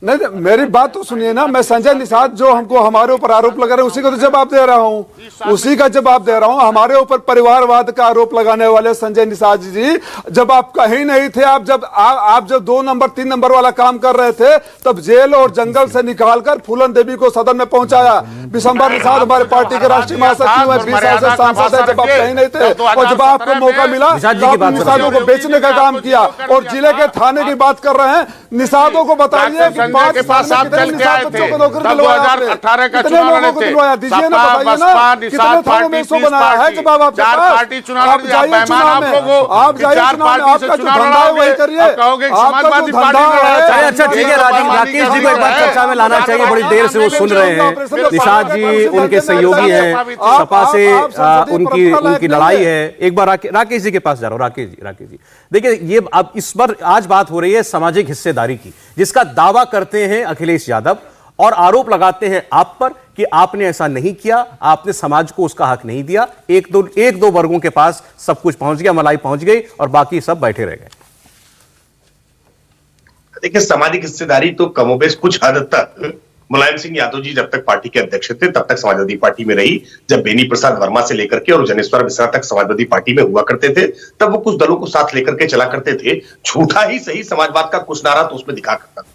नहीं, मेरी बात तो सुनिए ना। मैं संजय निषाद जो हमको हमारे ऊपर आरोप लगा रहे हैं उसी का तो जवाब दे रहा हूं, हमारे ऊपर परिवारवाद का आरोप लगाने वाले संजय निषाद जी, जब आप कहीं नहीं थे, आप जब 2 नंबर 3 नंबर वाला काम कर रहे थे, तब जेल और जंगल से निकालकर फूलन देवी को सदन में पहुंचाया। विशंबर निषाद हमारे पार्टी के राष्ट्रीय महासचिव है, 20 साल से सांसद है। जब आप कहीं नहीं थे और जब आपको मौका मिला तो आपने निषादों को बेचने का काम किया। और जिले के थाने की बात कर रहे हैं, निषादों को बताइए कि के पास आप चल के आए थे 2018 का चुनाव लड़े थे। Sapa, Baspa, Nishad party 30 party 4 party चुनाव लड़ी। आप बेईमान आप लोगों 4 पार्टी से चुनाव लड़ाओगे, आप कहोगे समाजवादी पार्टी लड़ा। अच्छा ठीक है राजीव, राकेश जी को एक बार चर्चा में लाना चाहिए, बड़ी देर से वो सुन रहे हैं। निषाद जी उनके सहयोगी हैं, सपा से उनकी लड़ाई है। एक बार राकेश जी के पास जा रहा हूं। राकेश जी देखिए, ये अब इस पर आज बात हो रही है सामाजिक हिस्सेदारी की, जिसका दावा करते हैं अखिलेश यादव और आरोप लगाते हैं आप पर कि आपने ऐसा नहीं किया, आपने समाज को उसका हक नहीं दिया। एक दो वर्गों के पास सब कुछ पहुंच गया, मलाई पहुंच गई और बाकी सब बैठे रह गए। देखिए, सामाजिक हिस्सेदारी तो कमोबेश कुछ हद तक मुलायम सिंह यादव जी जब तक पार्टी के अध्यक्ष थे तब तक समाजवादी पार्टी में रही। जब बेनी प्रसाद वर्मा से लेकर के और जनेश्वर मिश्रा तक समाजवादी पार्टी में हुआ करते थे, तब वो कुछ दलों को साथ लेकर के चला करते थे। झूठा ही सही समाजवाद का कुछ नारा तो उसमें दिखा करता था।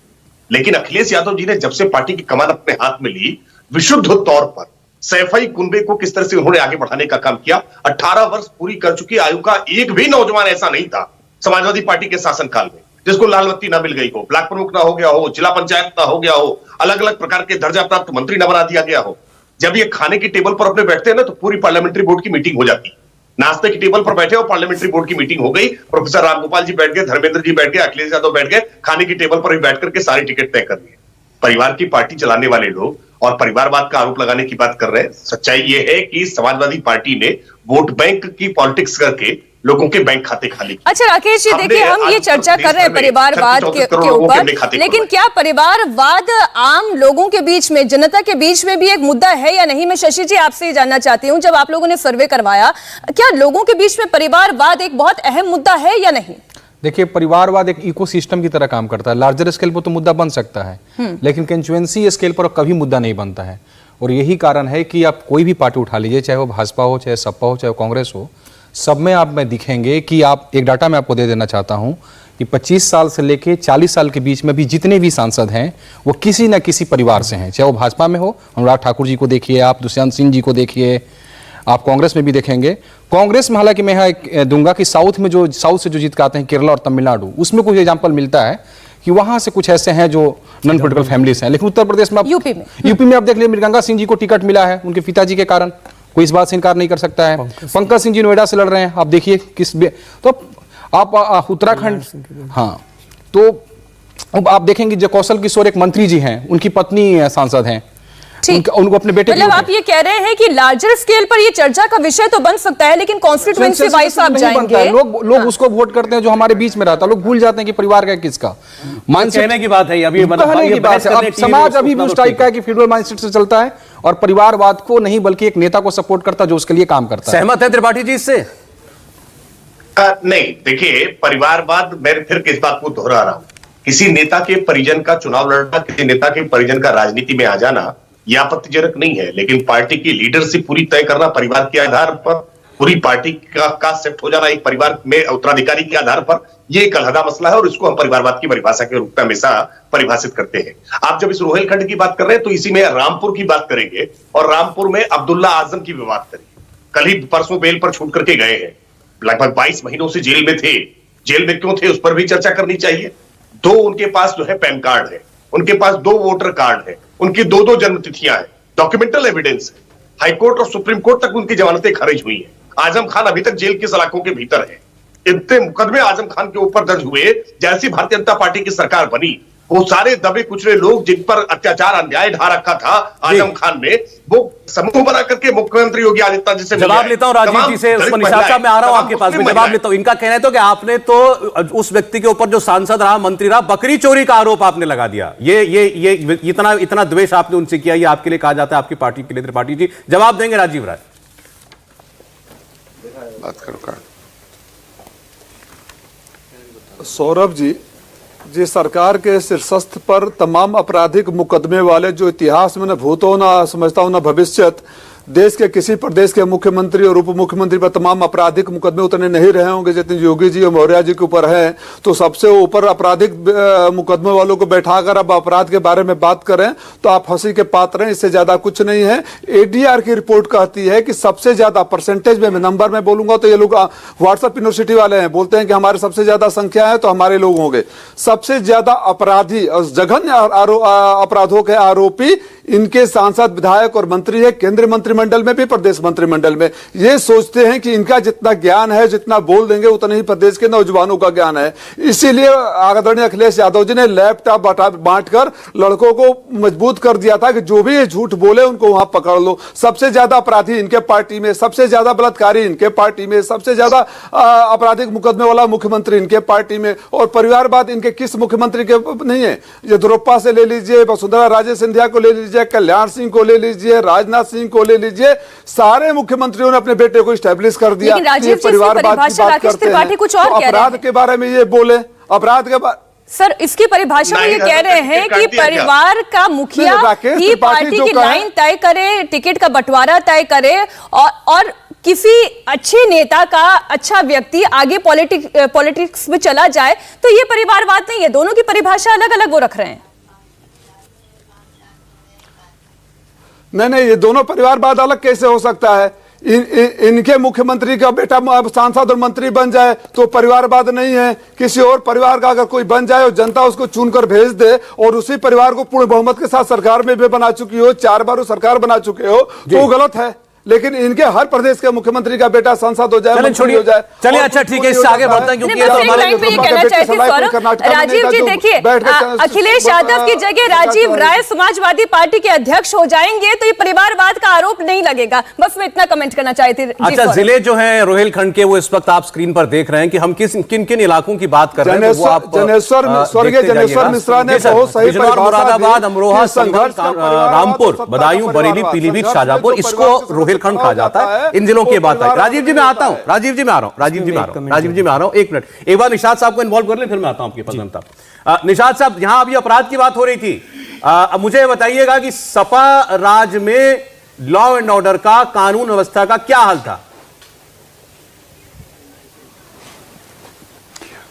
लेकिन अखिलेश यादव जी ने जब से पार्टी की कमान अपने हाथ में ली, विशुद्ध तौर पर सैफई कुनबे को किस तरह से उन्होंने आगे बढ़ाने का काम किया। 18 वर्ष पूरी कर चुकी आयु का एक भी नौजवान ऐसा नहीं था समाजवादी पार्टी के शासनकाल में जिसको लाल बत्ती ना मिल गई हो, ब्लॉक प्रमुख ना हो गया हो, जिला पंचायत ना हो गया हो, अलग अलग प्रकार के दर्जा प्राप्त मंत्री ना बना दिया गया हो। जब ये खाने की टेबल पर अपने बैठते हैं ना, तो पूरी पार्लियामेंट्री बोर्ड की मीटिंग हो जाती। नाश्ते की टेबल पर बैठे हो, पार्लियामेंट्री बोर्ड की मीटिंग हो गई, प्रोफेसर रामगोपाल जी बैठ गए, धर्मेंद्र जी बैठ गए, अखिलेश यादव बैठ गए, खाने की टेबल पर भी बैठ करके सारी टिकट तय कर लिए। परिवार की पार्टी चलाने वाले लोग और परिवारवाद का आरोप लगाने की बात कर रहे हैं। सच्चाई यह है कि समाजवादी पार्टी ने वोट बैंक की पॉलिटिक्स करके लोगों के बैंक खाते खाली। अच्छा राकेश जी, देखिए हम ये चर्चा कर रहे हैं परिवारवाद के ऊपर, लेकिन क्या परिवारवाद आम लोगों के बीच में, जनता के बीच में भी एक मुद्दा है या नहीं? मैं शशि जी आपसे ये जानना चाहती हूँ, जब आप लोगों ने सर्वे करवाया, क्या लोगों के बीच में परिवारवाद एक बहुत अहम मुद्दा है या नहीं? देखिए, परिवारवाद एक इकोसिस्टम की तरह काम करता है। लार्जर स्केल पर तो मुद्दा बन सकता है, लेकिन कंस्टिट्यूएंसी स्केल पर कभी मुद्दा नहीं बनता है। और यही कारण है कि आप कोई भी पार्टी उठा लीजिए, चाहे वो भाजपा हो, चाहे सपा हो, चाहे कांग्रेस हो, सब में आप में दिखेंगे कि आप एक डाटा मैं आपको दे देना चाहता हूं कि 25 साल से लेके 40 साल के बीच में भी जितने भी सांसद हैं वो किसी न किसी परिवार से हैं। चाहे वो भाजपा में हो, अनुराग ठाकुर जी को देखिए, आप दुष्यंत सिंह जी को देखिए, आप कांग्रेस में भी देखेंगे। कांग्रेस में हालांकि मैं यहाँ दूंगा कि साउथ से जो जीत के आते हैं, केरला और तमिलनाडु, उसमें कुछ एग्जाम्पल मिलता है कि वहां से कुछ ऐसे हैं जो नॉन पॉलिटिकल फैमिलीज हैं। लेकिन उत्तर प्रदेश में यूपी में आप देख लीजिए, मृगंगा सिंह जी को टिकट मिला है उनके पिताजी के कारण, कोई इस बात से इनकार नहीं कर सकता है। पंकज सिंह जी नोएडा से लड़ रहे हैं, आप देखिए तो आप उत्तराखंड, हाँ, तो अब आप देखेंगे जो कौशल किशोर एक मंत्री जी हैं, उनकी पत्नी सांसद हैं, उनको अपने बेटे मतलब आप ये कह रहे हैं कि लार्जर स्केल पर ये चर्चा का विषय तो बन सकता है, लेकिन कॉन्स्टिट्यूएंसी वाइज आप जाएंगे, लोग उसको वोट करते हैं जो हमारे बीच में रहता है, लोग भूल जाते हैं कि परिवार का किसका कहने की बात है अभी, अब समाज अभी भी उस टाइप का है कि फ्यूडल माइंडसेट से चलता है और परिवारवाद को नहीं बल्कि एक नेता को सपोर्ट करता है जो उसके लिए काम करता है। सहमत है त्रिपाठी जी इससे? नहीं, देखिए, परिवारवाद, मैं फिर किस बात को दोहरा रहा हूं, किसी नेता के परिजन का चुनाव लड़ना, किसी नेता के परिजन का राजनीति में आ जाना यह आपत्तिजनक नहीं है, लेकिन पार्टी की लीडरशिप पूरी तय करना परिवार के आधार पर, पूरी पार्टी का शिफ्ट हो जाना एक परिवार में उत्तराधिकारी के आधार पर, यह एक अलहदा मसला है और इसको हम परिवारवाद की परिभाषा के रूप में हमेशा परिभाषित करते हैं। आप जब इस रोहिलखंड की बात कर रहे हैं तो इसी में रामपुर की बात करेंगे और रामपुर में अब्दुल्ला आजम की भी बात करेंगे। कल ही परसों बेल पर छूट करके गए हैं, लगभग 22 महीनों से जेल में थे। जेल में क्यों थे उस पर भी चर्चा करनी चाहिए। 2 उनके पास जो है पैन कार्ड है, उनके पास 2 वोटर कार्ड है, उनकी 2 जन्म तिथियां हैं, डॉक्यूमेंटल एविडेंस है, हाईकोर्ट और सुप्रीम कोर्ट तक उनकी जमानतें खारिज हुई हैं। आजम खान अभी तक जेल की सलाखों के भीतर है। इतने मुकदमे आजम खान के ऊपर दर्ज हुए, जैसी भारतीय जनता पार्टी की सरकार बनी, वो सारे दबे कुचले लोग जिन पर अत्याचार अन्याय ढा रखा था आजम खान ने, वो समूह बना करके मुख्यमंत्री योगी आदित्यनाथ जी से जवाब लेता हूं राजीव जी से, उसको निशात साहब मैं आ रहा हूं आपके पास में, जवाब लेता हूं। इनका कहना है तो कि आपने तो उस व्यक्ति के ऊपर जो सांसद रहा, मंत्री रहा, बकरी चोरी का आरोप आपने लगा दिया। ये इतना द्वेष आपने उनसे किया, ये आपके लिए कहा जाता है, आपकी पार्टी के लिए। त्रिपाठी जी जवाब देंगे? राजीव राय बात करो। सौरभ जी, जिस सरकार के शीर्षस्थ पर तमाम आपराधिक मुकदमे वाले, जो इतिहास में न भूतो न समझता हूं न भविष्यत, देश के किसी प्रदेश के मुख्यमंत्री और उप मुख्यमंत्री पर तमाम आपराधिक मुकदमे उतने नहीं रहे होंगे जितने योगी जी और मौर्य जी के ऊपर हैं। तो सबसे ऊपर आपराधिक मुकदमे वालों को बैठाकर अब अपराध के बारे में बात करें तो आप हंसी के पात्र हैं, इससे ज्यादा कुछ नहीं है। एडीआर की रिपोर्ट कहती है कि सबसे ज्यादा परसेंटेज में, नंबर में बोलूंगा तो ये लोग व्हाट्सएप यूनिवर्सिटी वाले हैं, बोलते हैं कि हमारे सबसे ज्यादा संख्या है तो हमारे लोग होंगे। सबसे ज्यादा अपराधी और जघन्य अपराधों के आरोपी इनके सांसद, विधायक और मंत्री है, केंद्रीय मंत्रिमंडल में भी, प्रदेश मंत्रिमंडल में। ये सोचते हैं कि इनका जितना ज्ञान है, जितना बोल देंगे उतना ही प्रदेश के नौजवानों का ज्ञान है। इसीलिए आदरणीय अखिलेश यादव जी ने लैपटॉप बांटकर लड़कों को मजबूत कर दिया था कि जो भी ये झूठ बोले उनको वहां पकड़ लो। सबसे ज्यादा अपराधी इनके पार्टी में, सबसे ज्यादा बलात्कारी इनके पार्टी में, सबसे ज्यादा आपराधिक मुकदमे वाला मुख्यमंत्री इनके पार्टी में। और परिवारवाद इनके किस मुख्यमंत्री के नहीं है? येदियुरप्पा से ले लीजिए, वसुंधरा राजे सिंधिया को ले लीजिए, कल्याण सिंह को ले लीजिए, राजनाथ सिंह को ले लीजिए, सारे मुख्यमंत्रियों ने अपने बेटे को स्टैब्लिश कर दिया। राजीव जी, राकेश त्रिपाठी कुछ और कह रहे हैं, अपराध के बारे में ये बोले, अपराध के बारे सर इसकी परिभाषा में ये कह रहे हैं कि परिवार का मुखिया ही पार्टी की लाइन तय करे, टिकट का बंटवारा तय करे और किसी अच्छे नेता का, अच्छा व्यक्ति आगे पॉलिटिक्स में चला जाए तो ये परिवारवाद नहीं है। दोनों की परिभाषा अलग अलग वो रख रहे हैं। नहीं, ये दोनों परिवारवाद अलग कैसे हो सकता है? इनके मुख्यमंत्री का बेटा सांसद और मंत्री बन जाए तो परिवारवाद नहीं है। किसी और परिवार का अगर कोई बन जाए और जनता उसको चुनकर भेज दे और उसी परिवार को पूर्ण बहुमत के साथ सरकार में भी बना चुकी हो, 4 बार वो सरकार बना चुके हो, तो वो गलत है। लेकिन इनके हर प्रदेश के मुख्यमंत्री का बेटा सांसद हो जाए, मंत्री हो जाए, चलिए अच्छा ठीक है, इससे आगे बढ़ते हैं क्योंकि राजीव जी देखिए, अखिलेश यादव की जगह राजीव राय समाजवादी पार्टी के अध्यक्ष हो जाएंगे तो ये परिवारवाद का आरोप नहीं लगेगा। बस मैं इतना कमेंट करना चाहती थी। अच्छा, जिले जो है रोहिलखंड के, वो इस वक्त आप स्क्रीन पर देख रहे हैं कि हम किन किन इलाकों की बात कर रहे हैं। स्वर्गीय जनेश्वर मिश्रा ने बहुत सही, मुरादाबाद, अमरोहा, संघर्ष, रामपुर, बदायूं, बरेली, पीलीभीत, शाहजहांपुर, इसको रोहिलखंड कहा जाता है। इन जिलों की बात है। राजीव जी मैं आता हूं, राजीव जी मैं आ रहा हूं, एक मिनट, एक बार निशात साहब को इन्वॉल्व कर ले, फिर मैं आता हूं आपके पास। निशात साहब, यहां अभी अपराध की बात हो रही थी, मुझे बताइएगा कि सपा राज में लॉ एंड ऑर्डर का, कानून व्यवस्था का क्या हाल था?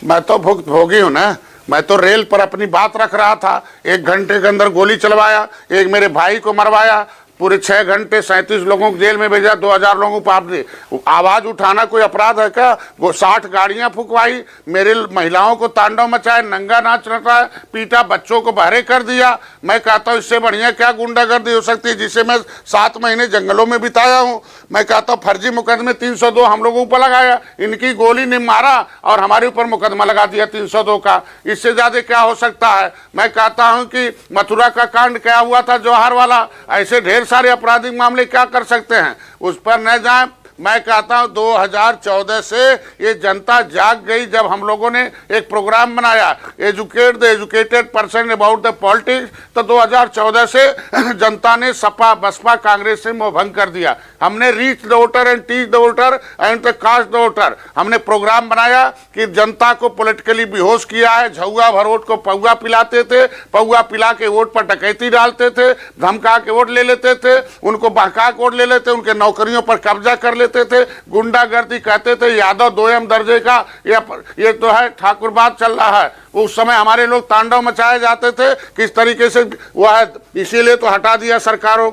मैं तो भुक्तभोगी हूं ना। मैं तो रेल पर अपनी बात रख रहा था, 1 घंटे के अंदर गोली चलवाया, एक मेरे भाई को मरवाया, पूरे 6 घंटे 37 लोगों को जेल में भेजा, 2000 लोगों को आप दे। आवाज उठाना कोई अपराध है क्या? वो 60 गाड़ियां फुकवाई, मेरे महिलाओं को तांडव मचाए, नंगा नाच रटा, पीटा, बच्चों को बहरे कर दिया। मैं कहता हूँ इससे बढ़िया क्या गुंडागर्दी हो सकती है, जिसे मैं 7 महीने जंगलों में बिताया हूँ। मैं कहता हूँ फर्जी मुकदमे 302 हम लोगों पर लगाया, इनकी गोली ने मारा और हमारे ऊपर मुकदमा लगा दिया 302 का। इससे ज्यादा क्या हो सकता है? मैं कहता हूं कि मथुरा का कांड क्या हुआ था, जौहर वाला, ऐसे ढेर सारे आपराधिक मामले क्या कर सकते हैं, उस पर न जाए। मैं कहता हूं 2014 से ये जनता जाग गई, जब हम लोगों ने एक प्रोग्राम बनाया, educate the educated person about the politics, तो 2014 से जनता ने सपा बसपा कांग्रेस से मोहभंग कर दिया। हमने reach the voter and teach the voter and the caste the voter, हमने प्रोग्राम बनाया कि जनता को पॉलिटिकली बेहोश किया है। झुआ भर वोट को पौआ पिलाते थे, पौआ पिला के वोट पर डकैती डालते थे, धमका के वोट ले लेते थे, उनको बहका के वोट ले लेते, उनके नौकरियों पर कब्जा कर लेते थे, गुंडागर्दी कहते थे, यादव दोयम दर्जे का ये तो है ठाकुरबाद चल रहा है। उस समय हमारे लोग तांडव मचाए जाते थे, किस तरीके से वो है, इसीलिए तो हटा दिया सरकारों,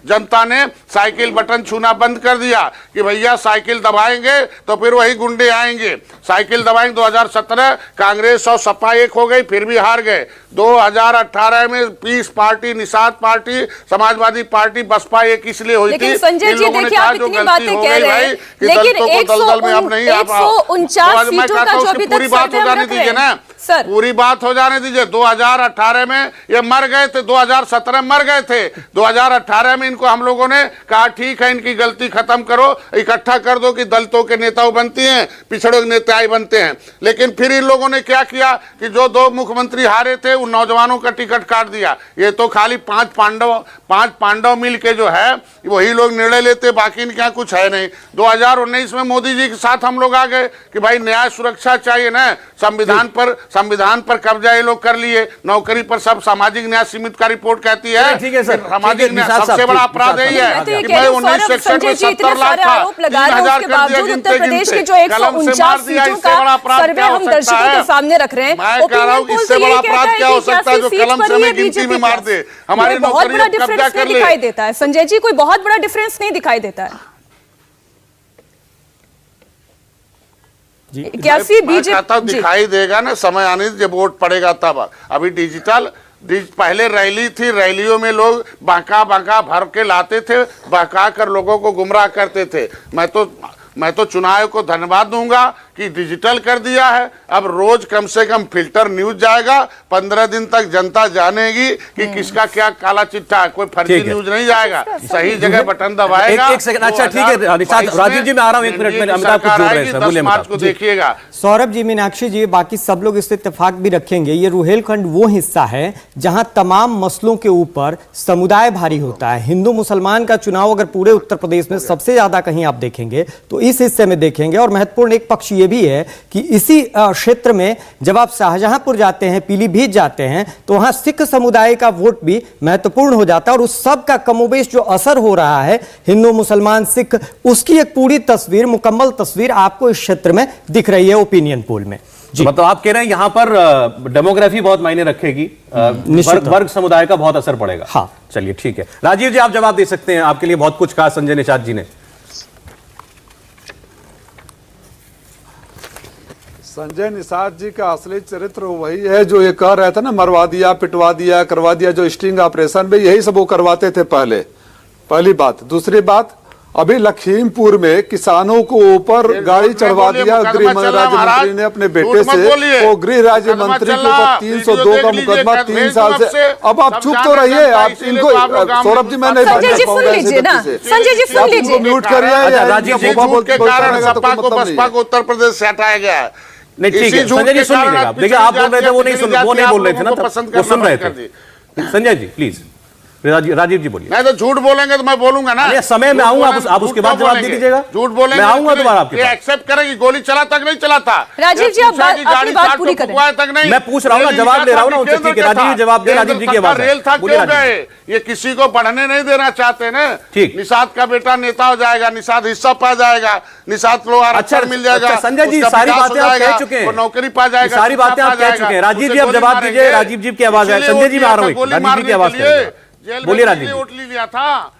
जनता ने साइकिल बटन छूना बंद कर दिया कि भैया साइकिल दबाएंगे तो फिर वही गुंडे आएंगे। साइकिल दबाएंगे। 2017 कांग्रेस और सपा एक हो गई, फिर भी हार गए। 2018 में peace party, Nishad party, Samajwadi party, Baspa एक इसलिए हुई थी, संजय जी देखिए आप इतनी बातें कह रहे हैं, लेकिन 149 सीटों का जो अभी तक पूरी बात हो जाने दीजिए ना सर, पूरी बात हो जाने दीजिए। 2018 में ये मर गए थे, 2017 में मर गए थे, 2018 में इनको हम लोगों ने कहा ठीक है इनकी गलती खत्म करो, इकट्ठा कर दो कि दलितों के नेताओं बनती हैं, पिछड़ों के नेताएं बनते हैं। लेकिन फिर इन लोगों ने क्या किया कि जो 2 मुख्यमंत्री हारे थे उन नौजवानों का टिकट काट दिया। ये तो खाली 5 पांडव मिल के जो है वही लोग निर्णय लेते, बाकी इनके यहाँ कुछ है नहीं। 2019 में मोदी जी के साथ हम लोग आ गए कि भाई न्याय सुरक्षा चाहिए ना, संविधान पर कब्जा ये लोग कर लिए, नौकरी पर सब सामाजिक न्याय सीमित का रिपोर्ट कहती है। ठीक है सर, सामाजिक न्याय सबसे बड़ा अपराध यही है कि मैं 1961 में 70 लाख था, 3000 कर दिया उत्तर प्रदेश के जो 149 सीटों का सर्वे हम दर्शकों के सामने रख रहे हैं। मैं कह रहा हूँ इससे बड़ा अपराध क्या हो सकता है जो कलम से हमें गिनती में मार दे, हमारी नौकरी कब्जा कर ले। दिखाई देता है संजय जी, कोई बहुत बड़ा डिफरेंस नहीं दिखाई देता है। क्या बीजेपी दिखाई देगा ना, समय आने जब वोट पड़ेगा तब। अभी डिजिटल पहले रैली थी, रैलियों में लोग बांका भर के लाते थे, बहका कर लोगों को गुमराह करते थे। मैं तो चुनाव को धन्यवाद दूंगा कि डिजिटल कर दिया है। अब रोज कम से कम फिल्टर न्यूज जाएगा, 15 दिन तक जनता जानेगी कि किसका क्या काला चिट्ठा है, कोई फर्जी न्यूज नहीं जाएगा, सही जगह बटन दबाएगा। एक सेकंड, अच्छा ठीक है राजीव जी, मैं आ रहा हूं, 1 मिनट में अमिताभ कुछ जोड़ रहे हैं, बोलिए मार्च को देखिएगा। सौरभ जी, मीनाक्षी जी, बाकी सब लोग इससे इत्तेफाक भी रखेंगे, ये रुहेलखंड वो हिस्सा है जहां तमाम मसलों के ऊपर समुदाय भारी होता है। हिंदू मुसलमान का चुनाव अगर पूरे उत्तर प्रदेश में सबसे ज्यादा कहीं आप देखेंगे तो इस हिस्से में देखेंगे। और महत्वपूर्ण एक पक्ष ये भी है कि इसी क्षेत्र में जब आप शाहजहांपुर जाते हैं, पीलीभीत जाते हैं, तो वहां सिख समुदाय का वोट भी महत्वपूर्ण हो जाता है। और उस सब का कमोबेश जो असर हो रहा है हिंदू मुसलमान सिख, उसकी एक पूरी तस्वीर, मुकम्मल तस्वीर आपको इस क्षेत्र में दिख रही है ओपिनियन पोल में। तो मतलब आप कह रहे हैं यहां पर डेमोग्राफी बहुत मायने रखेगी, वर्ग समुदाय का बहुत असर पड़ेगा। हाँ, चलिए ठीक है, राजीव जी आप जवाब दे सकते हैं, आपके लिए बहुत कुछ कहा संजय निषाद जी ने। संजय निषाद जी का असली चरित्र वही है जो ये कह रहे थे ना, मरवा दिया, पिटवा दिया, करवा दिया, जो स्टिंग ऑपरेशन में यही सब वो करवाते थे पहली बात। दूसरी बात, अभी लखीमपुर में किसानों को ऊपर गाड़ी चढ़वा दिया गृह राज्य मंत्री ने अपने बेटे से, वो गृह राज्य मंत्री के ऊपर 302 का मुकदमा 3 साल से। अब आप चुप तो रहिए, आप इनको सौरभ जी, मैं नहीं संजय जी सुन लीजिए ना, संजय जी सुन लीजिए, म्यूट करिए। राजीव जी के कारण सपा को बसपा को उत्तर प्रदेश से हटाया गया है। नहीं ठीक है संजय जी, सुन लीजिएगा। देखिए आप बोल रहे थे, वो नहीं बोल रहे थे ना, वो सुन रहे थे। संजय जी प्लीज, राजीव जी बोलिए। मैं तो झूठ बोलेंगे तो मैं बोलूंगा ना, समय में आऊंगा, आप उसके बाद जवाब दे दीजिएगा। झूठ बोलेंगे, मैं आऊंगा दोबारा आपके पास। एक्सेप्ट करेंगे, गोली चला तक नहीं चला था। राजीव जी आप अपनी बात पूरी करें। मैं पूछ रहा हूँ ना, जवाब दे रहा हूँ ना उनसे। ठीक है राजीव जी जवाब दे, राजीव जी की आवाज रेल था क्यों गए, ये किसी को बढ़ने नहीं देना चाहते ना। ठीक, निषाद का बेटा नेता हो जाएगा, निषाद हिस्सा पा जाएगा, निषाद को आरक्षण मिल जाएगा। संजय जी सारी बातें आप कह चुके हैं, नौकरी पा जाएगा, सारी बातें आप कह चुके हैं। राजीव जी अब जवाब दीजिए, राजीव जी की आवाज है। संजय जी में आ रहा हूँ, राजीव जी की आवाज बोलिए। राजीव वोट लिया था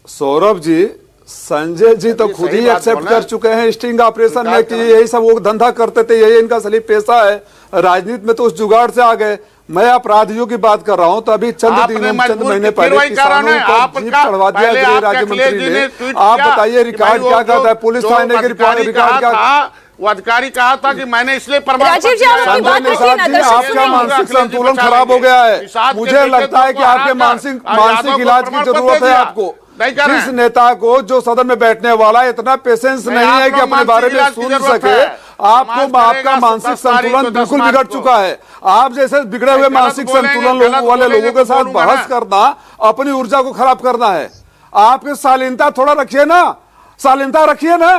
सौरभ जी, संजय जी तो खुद ही एक्सेप्ट कर चुके हैं स्टिंग ऑपरेशन में कि यही सब वो धंधा करते थे, यही इनका असली पेशा है। राजनीति में तो उस जुगाड़ से आ गए। मैं अपराधियों की बात कर रहा हूं, तो अभी चंद महीने पहले किसानों को जीप चढ़वा दिया गृह राज्य मंत्री ने। आप बताइए रिकॉर्ड क्या कहता है, पुलिस थाने के रिकॉर्ड क्या? वो अधिकारी कहा था कि मैंने इसलिए राजीव जी, संजय निषाद जी, आपका मानसिक संतुलन खराब हो गया है। मुझे लगता है कि आपके मानसिक इलाज की जरूरत है आपको। जिस नेता को जो सदन में बैठने वाला इतना पेशेंस नहीं है कि अपने बारे में सुन सके, आपका मानसिक संतुलन बिल्कुल बिगड़ चुका है। आप जैसे बिगड़े हुए मानसिक संतुलन वाले लोगों के साथ बहस करना अपनी ऊर्जा को खराब करना है। आपके शालीनता थोड़ा रखिए ना, शालीनता रखिए ना।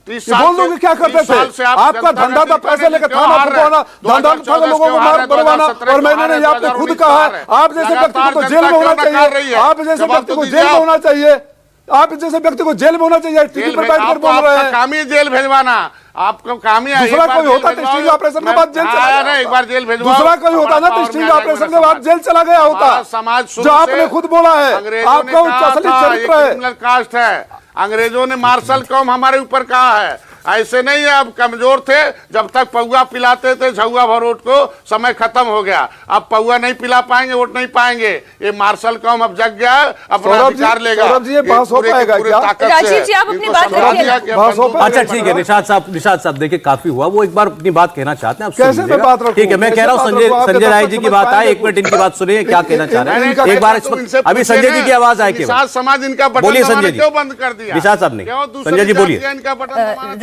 बोल दो कि क्या करते थे? आपका धंधा था पैसे लेकर थाना पकड़वाना, धंधा था लोगों को मार बनवाना, और मैंने आपको खुद कहा आप जैसे व्यक्ति को तो जेल में होना चाहिए, आप जैसे व्यक्ति को जेल में होना चाहिए, आप जैसे व्यक्ति को जेल में होना चाहिए। टीवी पर बैठकर बोल रहे हैं, काम ही जेल भेजवाना, आपको काम ही दूसरा कोई होता तो स्टिंग ऑपरेशन के बाद जेल चला गया, एक बार जेल भेजवाओ। दूसरा कोई होता ना तो स्टिंग ऑपरेशन के बाद जेल चला गया होता। समाज जो आपने खुद बोला है, आपका असली चरित्र है। कास्ट है, अंग्रेजों ने मार्शल कौम हमारे ऊपर कहा है। ऐसे नहीं है, अब कमजोर थे, जब तक पौआ पिलाते थे झुआ भरोट को, समय खत्म हो गया। अब पौआ नहीं पिला पाएंगे, वोट नहीं पाएंगे। ये मार्शल कौम अब जग गया, अपना अधिकार लेगा। सौरभ जी, ये बहस हो पाएगा क्या? राजीव जी, आप अपनी बात रखिए। अच्छा ठीक है, निषाद साहब देखिए काफी हुआ, वो एक बार अपनी बात कहना चाहते हैं, आप कैसे मैं बात रखूं? ठीक है, मैं कह रहा हूँ संजय राय जी की बात आए, एक मिनट इनकी बात सुनिए, क्या कहना चाह रहे हैं एक बार। अभी संजय जी की आवाज आए, केवल समाज इनका बटन बोलिए संजय जी, क्यों बंद कर दिया निषाद साहब ने। संजय जी बोलिए।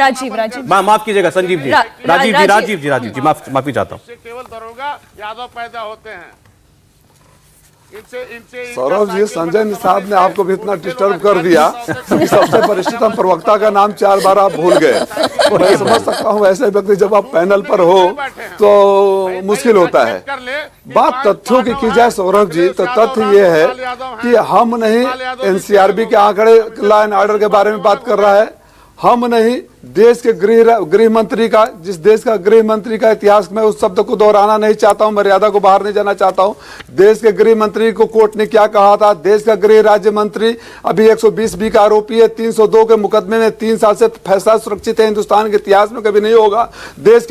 राजीव माफ कीजिएगा संजीव जी, राजीव जी माफी चाहता हूँ। केवल दरोगा यादव पैदा होते हैं। सौरभ जी, संजय निषाद ने आपको भी इतना डिस्टर्ब कर दिया कि सबसे वरिष्ठतम प्रवक्ता का नाम 4 बार आप भूल गए। मैं समझ सकता हूँ ऐसे व्यक्ति जब आप पैनल पर हो तो मुश्किल होता है। बात तथ्यों की की जाए सौरभ जी, तो तथ्य ये है कि हम नहीं एनसीआरबी के आंकड़े लॉ एंड ऑर्डर के बारे में बात कर रहा है, हम नहीं देश के गृह मंत्री का, जिस देश का गृह मंत्री का इतिहास में उस शब्द को दोहराना नहीं चाहता हूं, मर्यादा को बाहर नहीं जाना चाहता हूं। देश के गृह मंत्री को कोर्ट ने क्या कहा था? देश का गृह राज्य मंत्री अभी 120B का आरोपी है, 302 के मुकदमे में 3 साल से फैसला सुरक्षित है, हिंदुस्तान के इतिहास में कभी नहीं होगा। प्रदेश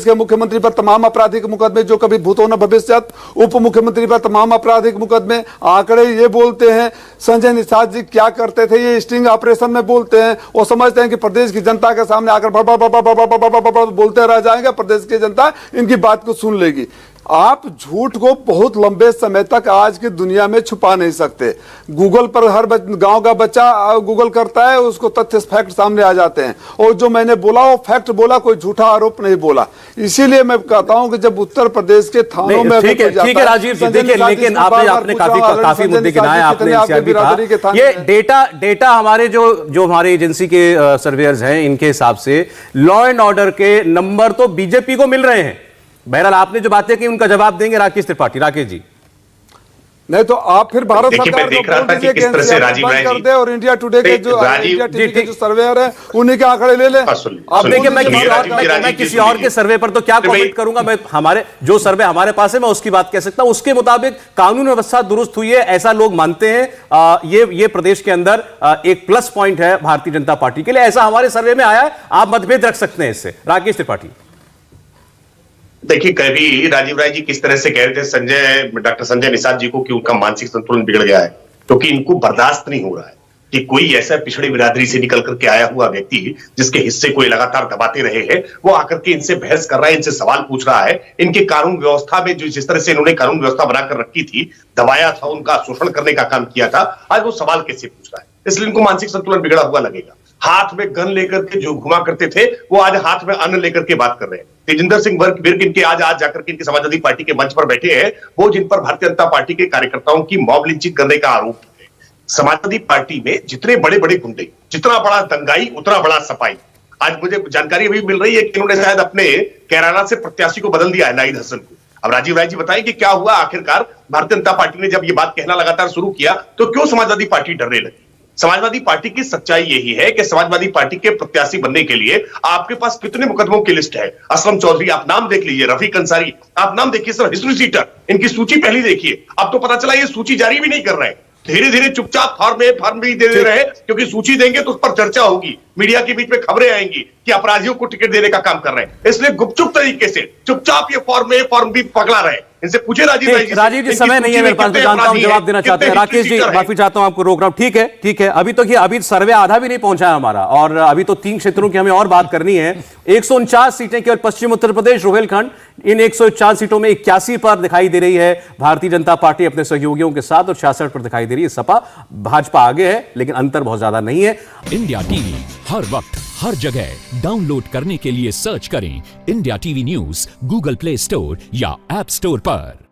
के मुख्यमंत्री पर तमाम आपराधिक मुकदमे, जो कभी भूतो न भविष्यत, उप मुख्यमंत्री पर तमाम आपराधिक मुकदमे। आंकड़े ये बोलते हैं। संजय निषाद जी क्या करते थे? ये स्टिंग ऑपरेशन में बोलते हैं, वो समझते हैं कि प्रदेश की जनता के सामने आकर बोलते रह जाएंगे, प्रदेश की जनता इनकी बात को सुन लेगी। आप झूठ को बहुत लंबे समय तक आज की दुनिया में छुपा नहीं सकते। गूगल पर हर गांव का बच्चा गूगल करता है, उसको तथ्य फैक्ट सामने आ जाते हैं, और जो मैंने बोला वो फैक्ट बोला, कोई झूठा आरोप नहीं बोला। इसीलिए मैं कहता हूं कि जब उत्तर प्रदेश के थानों में ठीक है राजीव जी, देखिए लेकिन आपने काफी मुद्दे गिनाए, आपने एनसीआरबी कहा, ये डेटा हमारे जो हमारी एजेंसी के सर्वेयर्स हैं, इनके हिसाब से लॉ एंड ऑर्डर के नंबर तो बीजेपी को मिल रहे हैं। बहरहाल आपने जो बातें की उनका जवाब देंगे राकेश त्रिपाठी। राकेश जी, नहीं तो आप फिर भारत सरकार देख रहा था कि किस तरह से राजीव राय कर दे, और इंडिया टुडे के जो सर्वेयर है उन्हीं के आंकड़े ले ले। अब देखिए मैं किसी और के सर्वे पर तो क्या कमेंट करूंगा। मैं हमारे जो सर्वे हमारे पास है मैं उसकी बात कह सकता हूं। उसके मुताबिक कानून व्यवस्था दुरुस्त हुई है, ऐसा लोग मानते हैं। ये प्रदेश के अंदर एक प्लस पॉइंट है भारतीय जनता पार्टी के लिए, ऐसा हमारे सर्वे में आया है। आप मतभेद रख सकते हैं इससे। राकेश त्रिपाठी, देखिए कभी राजीव राय जी किस तरह से कह रहे थे डॉक्टर संजय निषाद जी को कि उनका मानसिक संतुलन बिगड़ गया है, क्योंकि इनको बर्दाश्त नहीं हो रहा है कि कोई ऐसा पिछड़ी बिरादरी से निकल करके आया हुआ व्यक्ति जिसके हिस्से को लगातार दबाते रहे हैं, वो आकर के इनसे बहस कर रहा है, इनसे सवाल पूछ रहा है। इनके कानून व्यवस्था में जिस तरह से इन्होंने कानून व्यवस्था बनाकर रखी थी, दबाया था, उनका शोषण करने का काम किया था, आज वो सवाल कैसे पूछ रहा है? इसलिए इनको मानसिक संतुलन बिगड़ा हुआ लगेगा। हाथ में गन लेकर के जो घुमा करते थे, वो आज हाथ में अन्न लेकर के बात कर रहे हैं। तेजिंदर सिंह विर्क इनके आज जाकर के इनके समाजवादी पार्टी के मंच पर बैठे हैं, वो जिन पर भारतीय जनता पार्टी के कार्यकर्ताओं की मॉब लिंचिंग करने का आरोप है। समाजवादी पार्टी में जितने बड़े बड़े गुंडे, जितना बड़ा दंगाई उतना बड़ा सफाई। आज मुझे जानकारी अभी मिल रही है कि इन्होंने शायद अपने कैराना से प्रत्याशी को बदल दिया है, नाहिद हसन को। अब राजीव राय जी बताएं कि क्या हुआ आखिरकार? भारतीय जनता पार्टी ने जब ये बात कहना लगातार शुरू किया तो क्यों समाजवादी पार्टी डरने लगी? समाजवादी पार्टी की सच्चाई यही है कि समाजवादी पार्टी के प्रत्याशी बनने के लिए आपके पास कितने मुकदमों की लिस्ट है। असलम चौधरी आप नाम देख लीजिए, रफीक अंसारी आप नाम देखिए, सर हिस्ट्री सीटर, इनकी सूची पहली देखिए। अब तो पता चला ये सूची जारी भी नहीं कर रहे हैं। धीरे धीरे चुपचाप फॉर्म भी दे रहे हैं, क्योंकि सूची देंगे तो उस पर चर्चा होगी, मीडिया के बीच में खबरें आएंगी कि अपराधियों को टिकट देने का काम कर रहे हैं। इसलिए गुपचुप तरीके से चुपचाप ये फॉर्म भी पकड़ा रहे। इनसे पूछे राजीव जी समय नहीं है मेरे पास, मैं जानता हूं जवाब देना चाहते हैं। राकेश जी माफी चाहता हूं, आपको रोक रहा हूं। ठीक है अभी सर्वे आधा भी नहीं पहुंचा है हमारा, और अभी तो 3 क्षेत्रों की हमें और बात करनी है। 149 सीटें केवल पश्चिम उत्तर प्रदेश रोहिलखंड, इन 104 सीटों में 81 पर दिखाई दे रही है भारतीय जनता पार्टी अपने सहयोगियों के साथ, और 66 पर दिखाई दे रही है सपा। भाजपा आगे है लेकिन अंतर बहुत ज्यादा नहीं है। इंडिया टीवी हर वक्त हर जगह डाउनलोड करने के लिए सर्च करें India TV news Google play store या ऐप स्टोर पर।